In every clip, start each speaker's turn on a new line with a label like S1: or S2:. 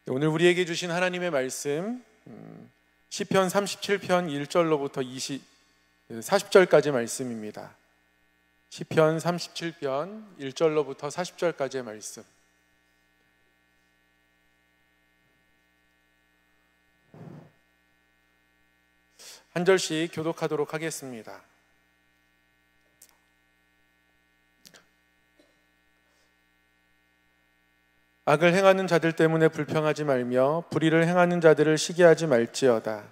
S1: 오늘 우리에게 주신 하나님의 말씀 시편 37편 1절로부터 40절까지 말씀입니다. 시편 37편 1절로부터 40절까지의 말씀. 한 절씩 교독하도록 하겠습니다. 악을 행하는 자들 때문에 불평하지 말며 불의를 행하는 자들을 시기하지 말지어다.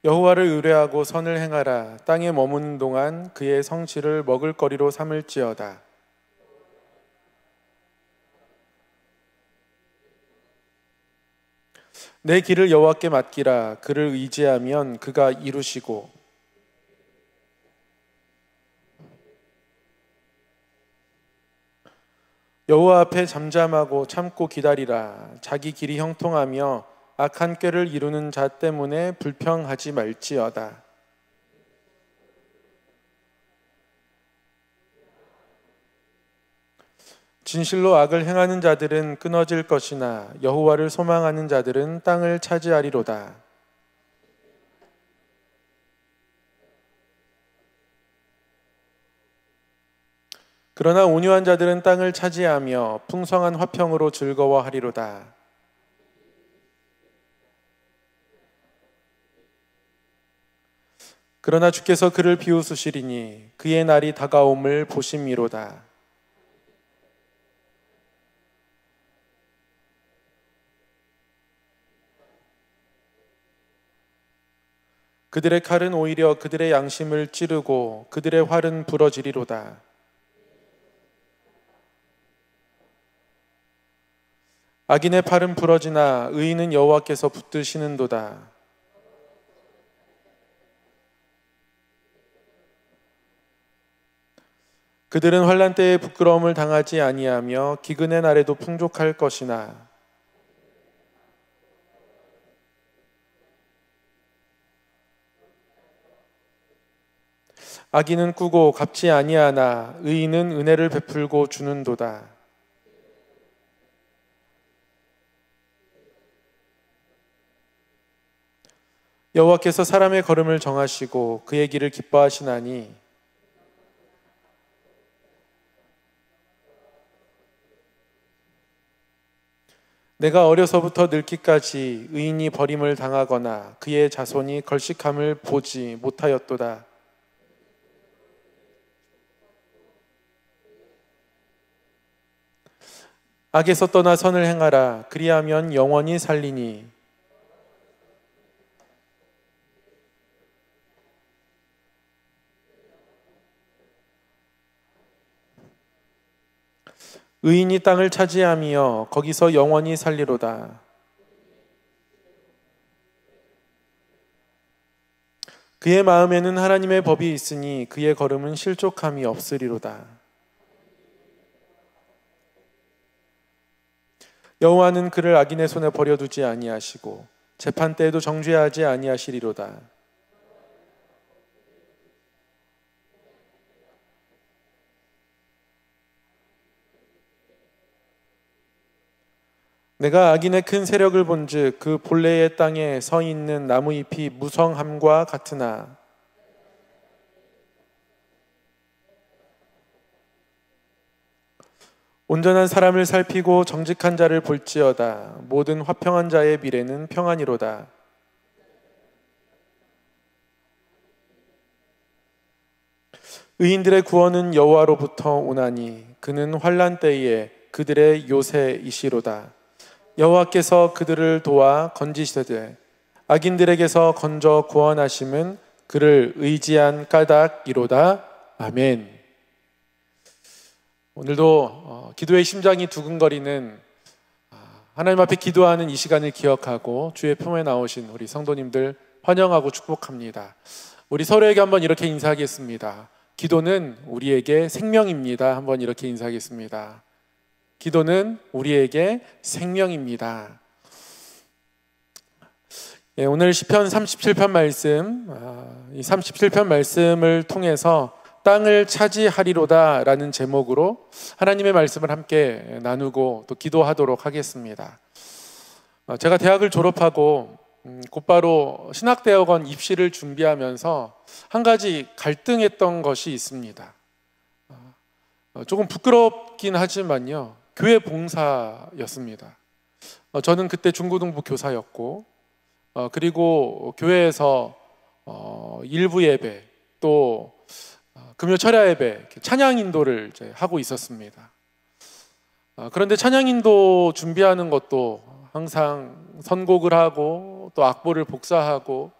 S1: 여호와를 의뢰하고 선을 행하라. 땅에 머무는 동안 그의 성취를 먹을거리로 삼을지어다. 내 길을 여호와께 맡기라. 그를 의지하면 그가 이루시고 여호와 앞에 잠잠하고 참고 기다리라. 자기 길이 형통하며 악한 꾀를 이루는 자 때문에 불평하지 말지어다. 진실로 악을 행하는 자들은 끊어질 것이나 여호와를 소망하는 자들은 땅을 차지하리로다. 그러나 온유한 자들은 땅을 차지하며 풍성한 화평으로 즐거워하리로다. 그러나 주께서 그를 비웃으시리니 그의 날이 다가옴을 보심이로다. 그들의 칼은 오히려 그들의 양심을 찌르고 그들의 활은 부러지리로다. 악인의 팔은 부러지나 의인은 여호와께서 붙드시는도다. 그들은 환난 때에 부끄러움을 당하지 아니하며 기근의 날에도 풍족할 것이나 악인은 꾸고 갚지 아니하나 의인은 은혜를 베풀고 주는도다. 여호와께서 사람의 걸음을 정하시고 그의 길을 기뻐하시나니 내가 어려서부터 늙기까지 의인이 버림을 당하거나 그의 자손이 걸식함을 보지 못하였도다. 악에서 떠나 선을 행하라. 그리하면 영원히 살리니 의인이 땅을 차지하며 거기서 영원히 살리로다. 그의 마음에는 하나님의 법이 있으니 그의 걸음은 실족함이 없으리로다. 여호와는 그를 악인의 손에 버려두지 아니하시고 재판 때에도 정죄하지 아니하시리로다. 내가 악인의 큰 세력을 본즉 그 본래의 땅에 서 있는 나무잎이 무성함과 같으나 온전한 사람을 살피고 정직한 자를 볼지어다. 모든 화평한 자의 미래는 평안이로다. 의인들의 구원은 여호와로부터 오나니 그는 환난 때에 그들의 요새이시로다. 여호와께서 그들을 도와 건지시되 악인들에게서 건져 구원하심은 그를 의지한 까닭이로다. 아멘. 오늘도 기도의 심장이 두근거리는 하나님 앞에 기도하는 이 시간을 기억하고 주의 품에 나오신 우리 성도님들 환영하고 축복합니다. 우리 서로에게 한번 이렇게 인사하겠습니다. 기도는 우리에게 생명입니다. 한번 이렇게 인사하겠습니다. 기도는 우리에게 생명입니다. 오늘 시편 37편 말씀, 이 37편 말씀을 통해서 땅을 차지하리로다라는 제목으로 하나님의 말씀을 함께 나누고 또 기도하도록 하겠습니다. 제가 대학을 졸업하고 곧바로 신학대학원 입시를 준비하면서 한 가지 갈등했던 것이 있습니다. 조금 부끄럽긴 하지만요, 교회 봉사였습니다. 저는 그때 중고등부 교사였고, 그리고 교회에서 일부 예배 또 금요 철야 예배 찬양 인도를 이제 하고 있었습니다. 그런데 찬양 인도 준비하는 것도 항상 선곡을 하고 또 악보를 복사하고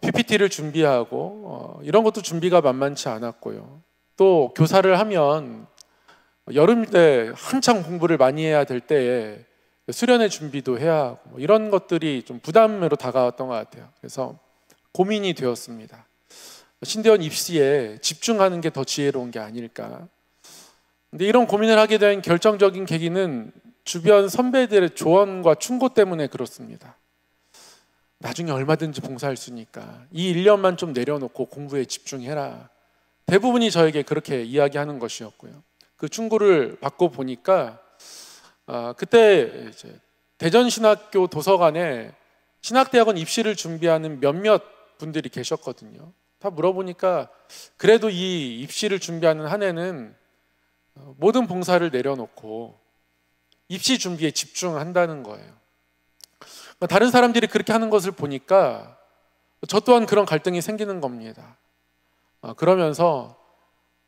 S1: PPT를 준비하고 이런 것도 준비가 만만치 않았고요. 또 교사를 하면 여름 때 한창 공부를 많이 해야 될 때에 수련회 준비도 해야 하고 이런 것들이 좀 부담으로 다가왔던 것 같아요. 그래서 고민이 되었습니다. 신대원 입시에 집중하는 게 더 지혜로운 게 아닐까. 근데 이런 고민을 하게 된 결정적인 계기는 주변 선배들의 조언과 충고 때문에 그렇습니다. 나중에 얼마든지 봉사할 수 있으니까 이 1년만 좀 내려놓고 공부에 집중해라. 대부분이 저에게 그렇게 이야기하는 것이었고요. 그 충고를 받고 보니까 그때 이제 대전신학교 도서관에 신학대학원 입시를 준비하는 몇몇 분들이 계셨거든요. 다 물어보니까 그래도 이 입시를 준비하는 한 해는 모든 봉사를 내려놓고 입시 준비에 집중한다는 거예요. 다른 사람들이 그렇게 하는 것을 보니까 저 또한 그런 갈등이 생기는 겁니다. 그러면서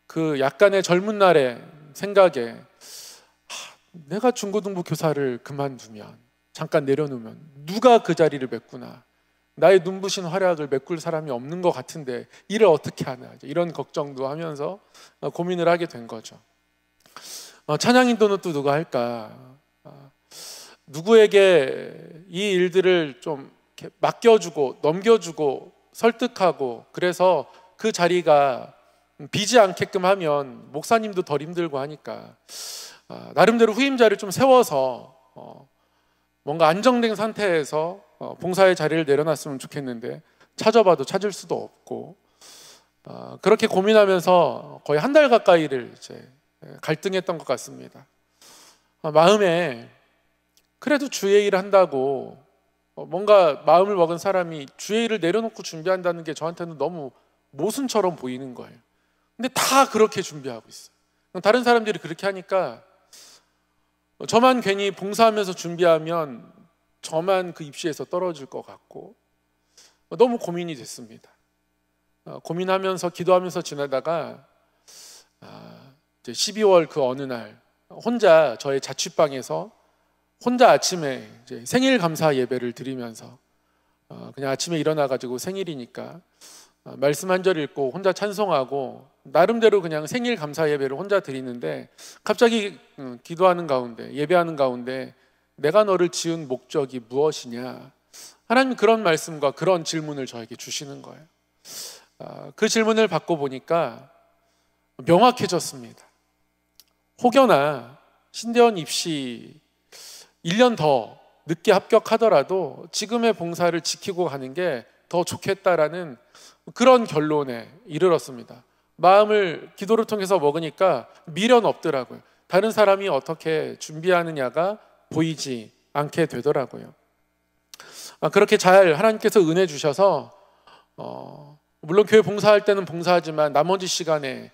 S1: 그 약간의 젊은 날의 생각에 내가 중고등부 교사를 그만두면, 잠깐 내려놓으면 누가 그 자리를 메꾸나, 나의 눈부신 활약을 메꿀 사람이 없는 것 같은데 일을 어떻게 하나, 이런 걱정도 하면서 고민을 하게 된 거죠. 찬양 인도는 또 누가 할까? 누구에게 이 일들을 좀 이렇게 맡겨주고 넘겨주고 설득하고, 그래서 그 자리가 비지 않게끔 하면 목사님도 덜 힘들고 하니까 나름대로 후임자를 좀 세워서 뭔가 안정된 상태에서 봉사의 자리를 내려놨으면 좋겠는데 찾아봐도 찾을 수도 없고, 그렇게 고민하면서 거의 한 달 가까이를 이제 갈등했던 것 같습니다. 마음에 그래도 주의 일을 한다고 뭔가 마음을 먹은 사람이 주의 일을 내려놓고 준비한다는 게 저한테는 너무 모순처럼 보이는 거예요. 근데 다 그렇게 준비하고 있어요. 다른 사람들이 그렇게 하니까 저만 괜히 봉사하면서 준비하면 저만 그 입시에서 떨어질 것 같고 너무 고민이 됐습니다. 고민하면서 기도하면서 지내다가 이제 12월 그 어느 날 혼자 저의 자취방에서 혼자 아침에 이제 생일 감사 예배를 드리면서 그냥 아침에 일어나가지고 생일이니까 말씀 한 절 읽고 혼자 찬송하고 나름대로 그냥 생일 감사 예배를 혼자 드리는데 갑자기 기도하는 가운데, 예배하는 가운데 내가 너를 지은 목적이 무엇이냐, 하나님 그런 말씀과 그런 질문을 저에게 주시는 거예요. 그 질문을 받고 보니까 명확해졌습니다. 혹여나 신대원 입시 1년 더 늦게 합격하더라도 지금의 봉사를 지키고 가는 게 더 좋겠다라는 그런 결론에 이르렀습니다. 마음을 기도를 통해서 먹으니까 미련 없더라고요. 다른 사람이 어떻게 준비하느냐가 보이지 않게 되더라고요. 그렇게 잘 하나님께서 은혜 주셔서 물론 교회 봉사할 때는 봉사하지만 나머지 시간에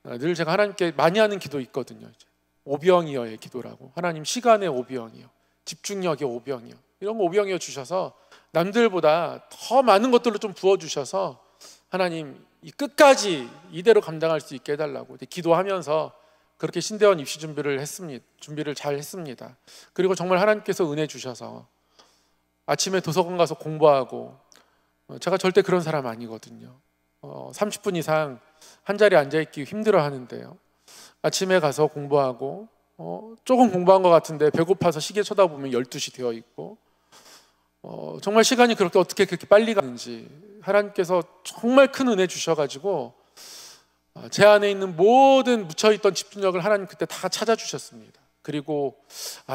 S1: 늘 제가 하나님께 많이 하는 기도 있거든요. 오병이어의 기도라고. 하나님 시간의 오병이어, 집중력의 오병이어, 이런 거 오병이어 주셔서 남들보다 더 많은 것들로 좀 부어주셔서 하나님 이 끝까지 이대로 감당할 수 있게 해달라고 기도하면서 그렇게 신대원 입시 준비를 잘 했습니다. 그리고 정말 하나님께서 은혜 주셔서 아침에 도서관 가서 공부하고, 제가 절대 그런 사람 아니거든요. 30분 이상 한 자리에 앉아있기 힘들어 하는데요, 아침에 가서 공부하고 조금 공부한 것 같은데 배고파서 시계 쳐다보면 12시 되어 있고, 정말 시간이 어떻게 그렇게 빨리 가는지 하나님께서 정말 큰 은혜 주셔가지고 제 안에 있는 모든 묻혀있던 집중력을 하나님 그때 다 찾아주셨습니다. 그리고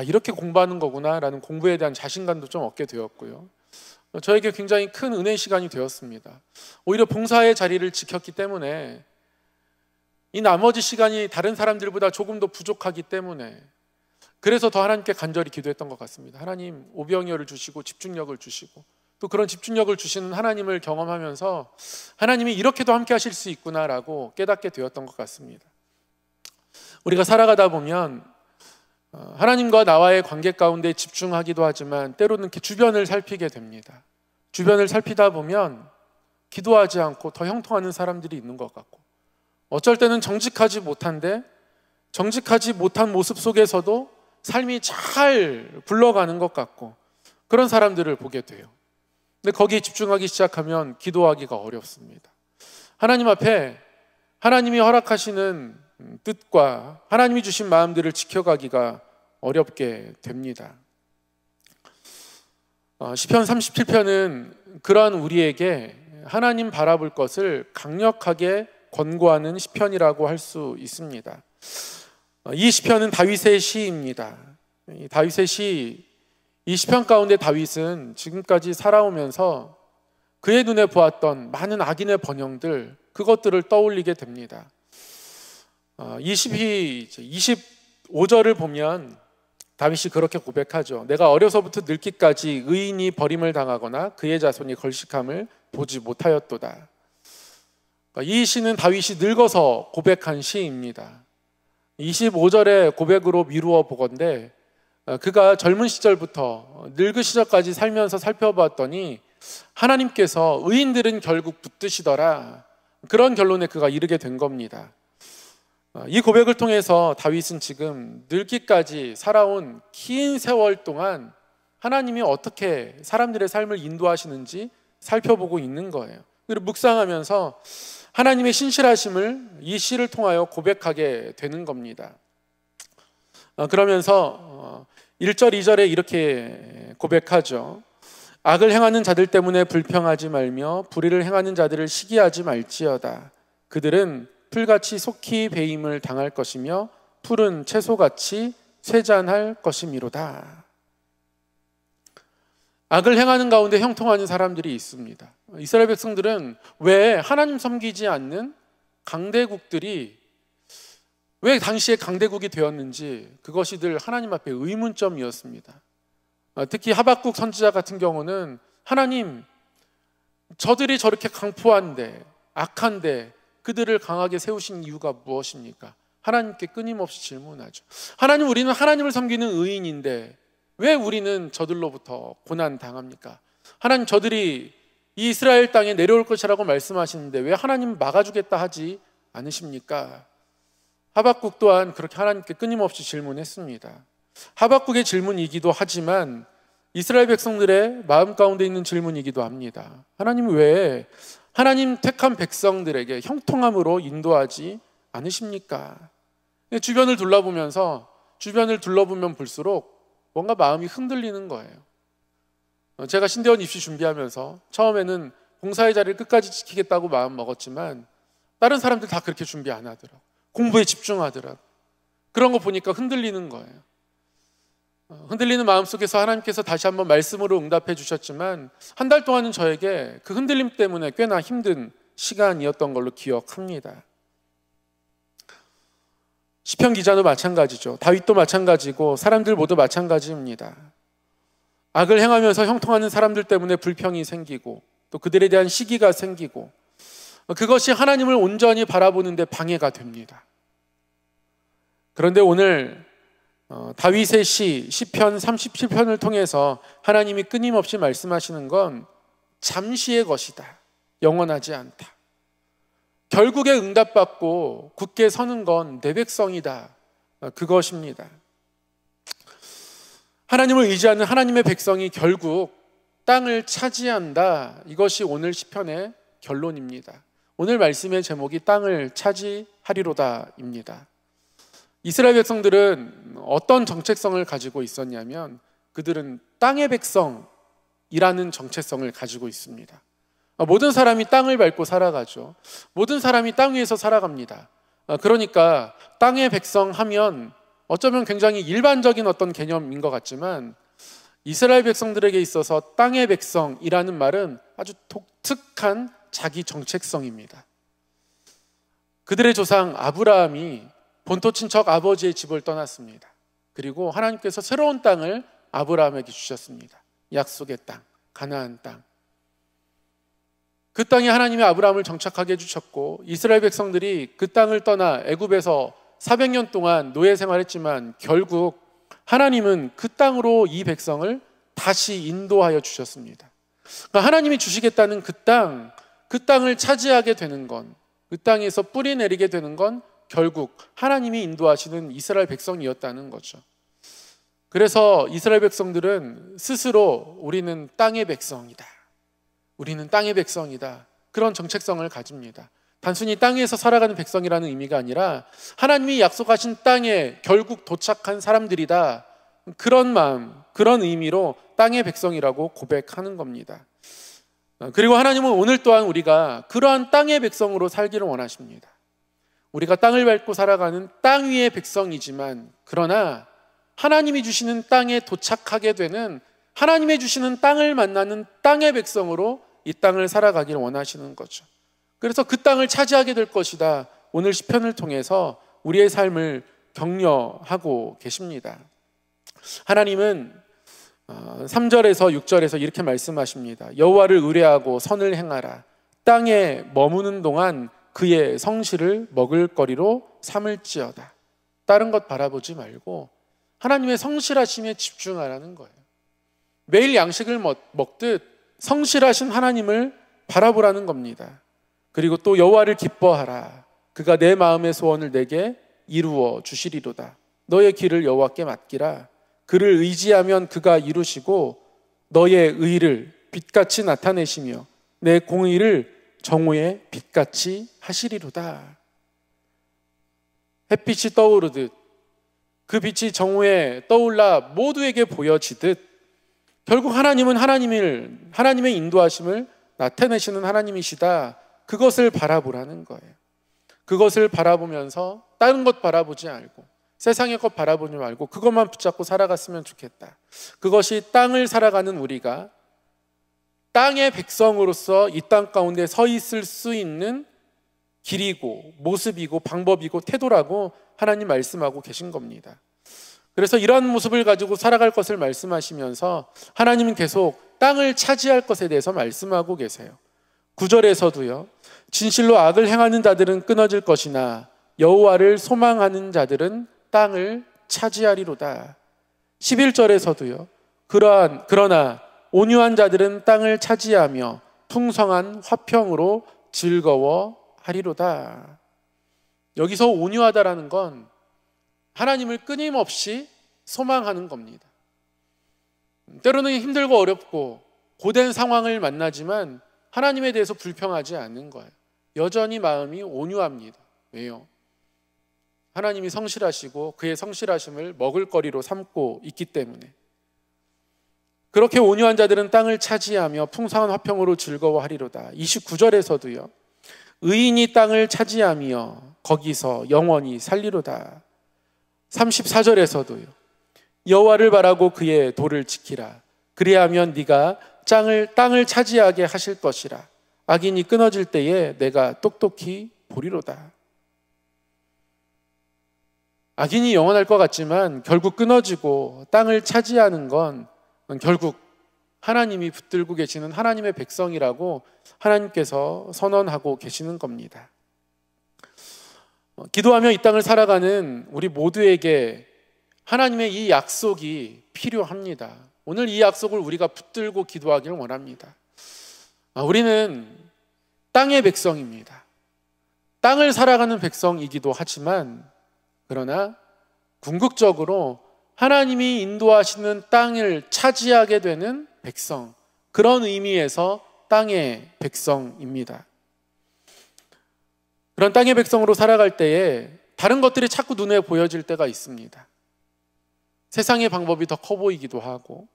S1: 이렇게 공부하는 거구나 라는 공부에 대한 자신감도 좀 얻게 되었고요, 저에게 굉장히 큰 은혜의 시간이 되었습니다. 오히려 봉사의 자리를 지켰기 때문에 이 나머지 시간이 다른 사람들보다 조금 더 부족하기 때문에 그래서 더 하나님께 간절히 기도했던 것 같습니다. 하나님, 오병이어를 주시고 집중력을 주시고 또 그런 집중력을 주시는 하나님을 경험하면서 하나님이 이렇게도 함께 하실 수 있구나라고 깨닫게 되었던 것 같습니다. 우리가 살아가다 보면 하나님과 나와의 관계 가운데 집중하기도 하지만 때로는 이렇게 주변을 살피게 됩니다. 주변을 살피다 보면 기도하지 않고 더 형통하는 사람들이 있는 것 같고, 어쩔 때는 정직하지 못한데 정직하지 못한 모습 속에서도 삶이 잘 굴러가는 것 같고, 그런 사람들을 보게 돼요. 근데 거기에 집중하기 시작하면 기도하기가 어렵습니다. 하나님 앞에 하나님이 허락하시는 뜻과 하나님이 주신 마음들을 지켜가기가 어렵게 됩니다. 시편 37편은 그러한 우리에게 하나님 바라볼 것을 강력하게 권고하는 시편이라고 할 수 있습니다. 이 시편은 다윗의 시입니다. 다윗의 시, 이 시편 가운데 다윗은 지금까지 살아오면서 그의 눈에 보았던 많은 악인의 번영들, 그것들을 떠올리게 됩니다. 이 시피 25절을 보면 다윗이 그렇게 고백하죠. 내가 어려서부터 늙기까지 의인이 버림을 당하거나 그의 자손이 걸식함을 보지 못하였도다. 이 시는 다윗이 늙어서 고백한 시입니다. 25절의 고백으로 미루어 보건대 그가 젊은 시절부터 늙은 시절까지 살면서 살펴봤더니 하나님께서 의인들은 결국 붙드시더라, 그런 결론에 그가 이르게 된 겁니다. 이 고백을 통해서 다윗은 지금 늙기까지 살아온 긴 세월 동안 하나님이 어떻게 사람들의 삶을 인도하시는지 살펴보고 있는 거예요. 그리고 묵상하면서 하나님의 신실하심을 이 시를 통하여 고백하게 되는 겁니다. 그러면서 1절, 2절에 이렇게 고백하죠. 악을 행하는 자들 때문에 불평하지 말며 불의를 행하는 자들을 시기하지 말지어다. 그들은 풀같이 속히 배임을 당할 것이며 풀은 채소같이 쇠잔할 것이미로다. 악을 행하는 가운데 형통하는 사람들이 있습니다. 이스라엘 백성들은 왜 하나님 섬기지 않는 강대국들이 왜 당시에 강대국이 되었는지 그것이 늘 하나님 앞에 의문점이었습니다. 특히 하박국 선지자 같은 경우는 하나님, 저들이 저렇게 강포한데 악한데 그들을 강하게 세우신 이유가 무엇입니까? 하나님께 끊임없이 질문하죠. 하나님, 우리는 하나님을 섬기는 의인인데 왜 우리는 저들로부터 고난 당합니까? 하나님, 저들이 이 이스라엘 땅에 내려올 것이라고 말씀하시는데 왜 하나님 막아주겠다 하지 않으십니까? 하박국 또한 그렇게 하나님께 끊임없이 질문했습니다. 하박국의 질문이기도 하지만 이스라엘 백성들의 마음 가운데 있는 질문이기도 합니다. 하나님, 왜 하나님 택한 백성들에게 형통함으로 인도하지 않으십니까? 주변을 둘러보면 볼수록 뭔가 마음이 흔들리는 거예요. 제가 신대원 입시 준비하면서 처음에는 봉사의 자리를 끝까지 지키겠다고 마음 먹었지만 다른 사람들 다 그렇게 준비 안 하더라고요. 공부에 집중하더라고요. 그런 거 보니까 흔들리는 거예요. 흔들리는 마음속에서 하나님께서 다시 한번 말씀으로 응답해 주셨지만 한 달 동안은 저에게 그 흔들림 때문에 꽤나 힘든 시간이었던 걸로 기억합니다. 시편 기자도 마찬가지죠. 다윗도 마찬가지고 사람들 모두 마찬가지입니다. 악을 행하면서 형통하는 사람들 때문에 불평이 생기고 또 그들에 대한 시기가 생기고 그것이 하나님을 온전히 바라보는 데 방해가 됩니다. 그런데 오늘 다윗의 시편 37편을 통해서 하나님이 끊임없이 말씀하시는 건 잠시의 것이다, 영원하지 않다. 결국에 응답받고 굳게 서는 건 내 백성이다, 그것입니다. 하나님을 의지하는 하나님의 백성이 결국 땅을 차지한다, 이것이 오늘 시편의 결론입니다. 오늘 말씀의 제목이 땅을 차지하리로다입니다. 이스라엘 백성들은 어떤 정체성을 가지고 있었냐면 그들은 땅의 백성이라는 정체성을 가지고 있습니다. 모든 사람이 땅을 밟고 살아가죠. 모든 사람이 땅 위에서 살아갑니다. 그러니까 땅의 백성 하면 어쩌면 굉장히 일반적인 어떤 개념인 것 같지만 이스라엘 백성들에게 있어서 땅의 백성이라는 말은 아주 독특한 자기 정체성입니다. 그들의 조상 아브라함이 본토 친척 아버지의 집을 떠났습니다. 그리고 하나님께서 새로운 땅을 아브라함에게 주셨습니다. 약속의 땅, 가나안 땅. 그 땅에 하나님이 아브라함을 정착하게 해주셨고, 이스라엘 백성들이 그 땅을 떠나 애굽에서 400년 동안 노예 생활했지만 결국 하나님은 그 땅으로 이 백성을 다시 인도하여 주셨습니다. 그러니까 하나님이 주시겠다는 그 땅을 차지하게 되는 건, 그 땅에서 뿌리 내리게 되는 건 결국 하나님이 인도하시는 이스라엘 백성이었다는 거죠. 그래서 이스라엘 백성들은 스스로 우리는 땅의 백성이다, 우리는 땅의 백성이다, 그런 정체성을 가집니다. 단순히 땅에서 살아가는 백성이라는 의미가 아니라 하나님이 약속하신 땅에 결국 도착한 사람들이다, 그런 마음, 그런 의미로 땅의 백성이라고 고백하는 겁니다. 그리고 하나님은 오늘 또한 우리가 그러한 땅의 백성으로 살기를 원하십니다. 우리가 땅을 밟고 살아가는 땅 위의 백성이지만, 그러나 하나님이 주시는 땅에 도착하게 되는, 하나님이 주시는 땅을 만나는 땅의 백성으로 이 땅을 살아가기를 원하시는 거죠. 그래서 그 땅을 차지하게 될 것이다, 오늘 시편을 통해서 우리의 삶을 격려하고 계십니다. 하나님은 3절에서 6절에서 이렇게 말씀하십니다. 여호와를 의뢰하고 선을 행하라. 땅에 머무는 동안 그의 성실을 먹을거리로 삼을지어다. 다른 것 바라보지 말고 하나님의 성실하심에 집중하라는 거예요. 매일 양식을 먹듯 성실하신 하나님을 바라보라는 겁니다. 그리고 또 여호와를 기뻐하라. 그가 내 마음의 소원을 내게 이루어 주시리로다. 너의 길을 여호와께 맡기라. 그를 의지하면 그가 이루시고 너의 의를 빛같이 나타내시며 내 공의를 정오의 빛같이 하시리로다. 햇빛이 떠오르듯 그 빛이 정오에 떠올라 모두에게 보여지듯 결국 하나님은 하나님의 인도하심을 나타내시는 하나님이시다, 그것을 바라보라는 거예요. 그것을 바라보면서 다른 것 바라보지 말고, 세상의 것 바라보지 말고 그것만 붙잡고 살아갔으면 좋겠다. 그것이 땅을 살아가는 우리가 땅의 백성으로서 이 땅 가운데 서 있을 수 있는 길이고 모습이고 방법이고 태도라고 하나님 말씀하고 계신 겁니다. 그래서 이러한 모습을 가지고 살아갈 것을 말씀하시면서 하나님은 계속 땅을 차지할 것에 대해서 말씀하고 계세요. 9절에서도요. 진실로 악을 행하는 자들은 끊어질 것이나 여호와를 소망하는 자들은 땅을 차지하리로다. 11절에서도요. 그러나 온유한 자들은 땅을 차지하며 풍성한 화평으로 즐거워하리로다. 여기서 온유하다라는 건 하나님을 끊임없이 소망하는 겁니다. 때로는 힘들고 어렵고 고된 상황을 만나지만 하나님에 대해서 불평하지 않는 거예요. 여전히 마음이 온유합니다. 왜요? 하나님이 성실하시고 그의 성실하심을 먹을거리로 삼고 있기 때문에. 그렇게 온유한 자들은 땅을 차지하며 풍성한 화평으로 즐거워하리로다. 29절에서도요. 의인이 땅을 차지하며 거기서 영원히 살리로다. 34절에서도요. 여호와를 바라고 그의 도를 지키라. 그리하면 네가 땅을 차지하게 하실 것이라. 악인이 끊어질 때에 내가 똑똑히 보리로다. 악인이 영원할 것 같지만 결국 끊어지고 땅을 차지하는 건 결국 하나님이 붙들고 계시는 하나님의 백성이라고 하나님께서 선언하고 계시는 겁니다. 기도하며 이 땅을 살아가는 우리 모두에게 하나님의 이 약속이 필요합니다. 오늘 이 약속을 우리가 붙들고 기도하기를 원합니다. 우리는 땅의 백성입니다. 땅을 살아가는 백성이기도 하지만, 그러나 궁극적으로 하나님이 인도하시는 땅을 차지하게 되는 백성, 그런 의미에서 땅의 백성입니다. 그런 땅의 백성으로 살아갈 때에 다른 것들이 자꾸 눈에 보여질 때가 있습니다. 세상의 방법이 더 커 보이기도 하고,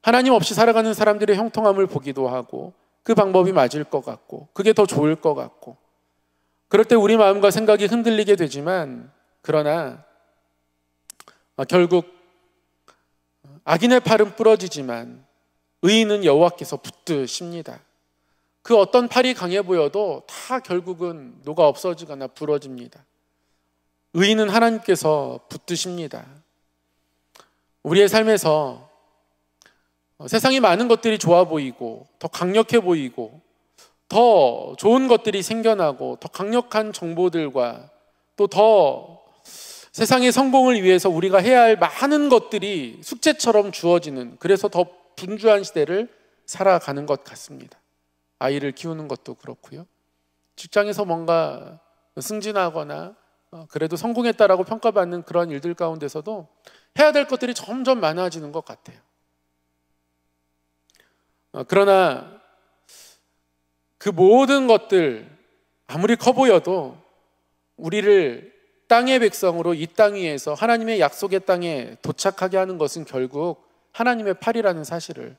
S1: 하나님 없이 살아가는 사람들의 형통함을 보기도 하고, 그 방법이 맞을 것 같고, 그게 더 좋을 것 같고, 그럴 때 우리 마음과 생각이 흔들리게 되지만, 그러나 결국 악인의 팔은 부러지지만 의인은 여호와께서 붙드십니다. 그 어떤 팔이 강해 보여도 다 결국은 녹아 없어지거나 부러집니다. 의인은 하나님께서 붙드십니다. 우리의 삶에서 세상에 많은 것들이 좋아 보이고 더 강력해 보이고 더 좋은 것들이 생겨나고 더 강력한 정보들과 또 더 세상의 성공을 위해서 우리가 해야 할 많은 것들이 숙제처럼 주어지는, 그래서 더 분주한 시대를 살아가는 것 같습니다. 아이를 키우는 것도 그렇고요. 직장에서 뭔가 승진하거나 그래도 성공했다라고 평가받는 그런 일들 가운데서도 해야 될 것들이 점점 많아지는 것 같아요. 그러나 그 모든 것들 아무리 커 보여도 우리를 땅의 백성으로 이 땅 위에서 하나님의 약속의 땅에 도착하게 하는 것은 결국 하나님의 팔이라는 사실을,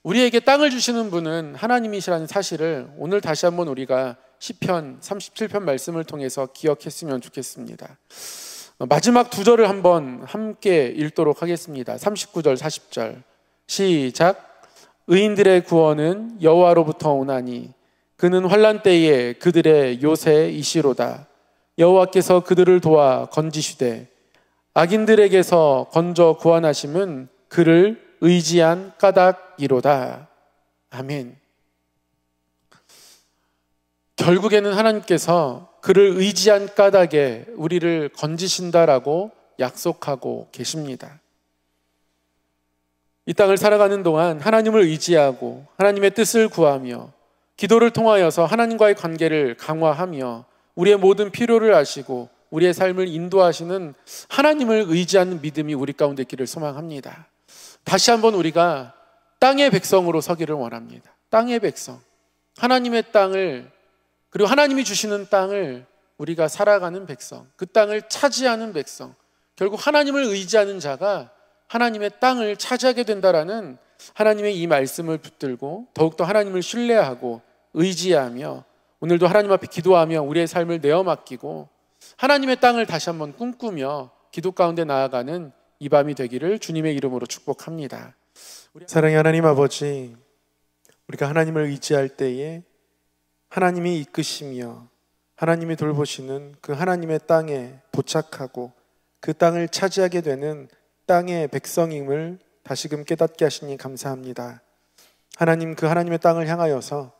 S1: 우리에게 땅을 주시는 분은 하나님이시라는 사실을 오늘 다시 한번 우리가 시편 37편 말씀을 통해서 기억했으면 좋겠습니다. 마지막 두 절을 한번 함께 읽도록 하겠습니다. 39절 40절 시작. 의인들의 구원은 여호와로부터 오나니 그는 환난 때에 그들의 요새이시로다. 여호와께서 그들을 도와 건지시되 악인들에게서 건져 구원하심은 그를 의지한 까닭이로다. 아멘. 결국에는 하나님께서 그를 의지한 까닭에 우리를 건지신다라고 약속하고 계십니다. 이 땅을 살아가는 동안 하나님을 의지하고 하나님의 뜻을 구하며 기도를 통하여서 하나님과의 관계를 강화하며 우리의 모든 필요를 아시고 우리의 삶을 인도하시는 하나님을 의지하는 믿음이 우리 가운데 있기를 소망합니다. 다시 한번 우리가 땅의 백성으로 서기를 원합니다. 땅의 백성, 하나님의 땅을, 그리고 하나님이 주시는 땅을 우리가 살아가는 백성, 그 땅을 차지하는 백성, 결국 하나님을 의지하는 자가 하나님의 땅을 차지하게 된다라는 하나님의 이 말씀을 붙들고 더욱더 하나님을 신뢰하고 의지하며 오늘도 하나님 앞에 기도하며 우리의 삶을 내어 맡기고 하나님의 땅을 다시 한번 꿈꾸며 기도 가운데 나아가는 이 밤이 되기를 주님의 이름으로 축복합니다.
S2: 사랑의 하나님 아버지, 우리가 하나님을 의지할 때에 하나님이 이끄시며 하나님이 돌보시는 그 하나님의 땅에 도착하고 그 땅을 차지하게 되는 땅의 백성임을 다시금 깨닫게 하시니 감사합니다. 하나님, 그 하나님의 땅을 향하여서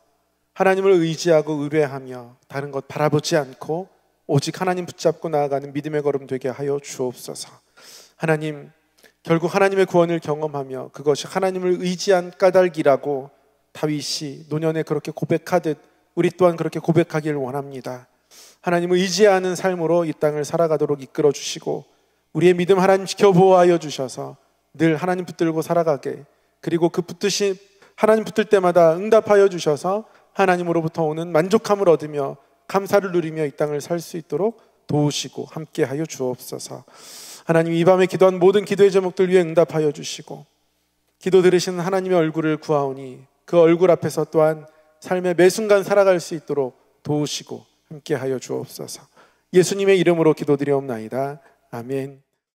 S2: 하나님을 의지하고 의뢰하며 다른 것 바라보지 않고 오직 하나님 붙잡고 나아가는 믿음의 걸음 되게 하여 주옵소서. 하나님, 결국 하나님의 구원을 경험하며 그것이 하나님을 의지한 까닭이라고 다윗이 노년에 그렇게 고백하듯 우리 또한 그렇게 고백하기를 원합니다. 하나님을 의지하는 삶으로 이 땅을 살아가도록 이끌어 주시고 우리의 믿음 하나님 지켜보호하여 주셔서 늘 하나님 붙들고 살아가게, 그리고 그 붙드신 하나님 붙들 때마다 응답하여 주셔서 하나님으로부터 오는 만족함을 얻으며 감사를 누리며 이 땅을 살 수 있도록 도우시고 함께하여 주옵소서. 하나님, 이 밤에 기도한 모든 기도의 제목들 위해 응답하여 주시고 기도 들으시는 하나님의 얼굴을 구하오니 그 얼굴 앞에서 또한 삶의 매 순간 살아갈 수 있도록 도우시고 함께하여 주옵소서. 예수님의 이름으로 기도드리옵나이다. 아멘.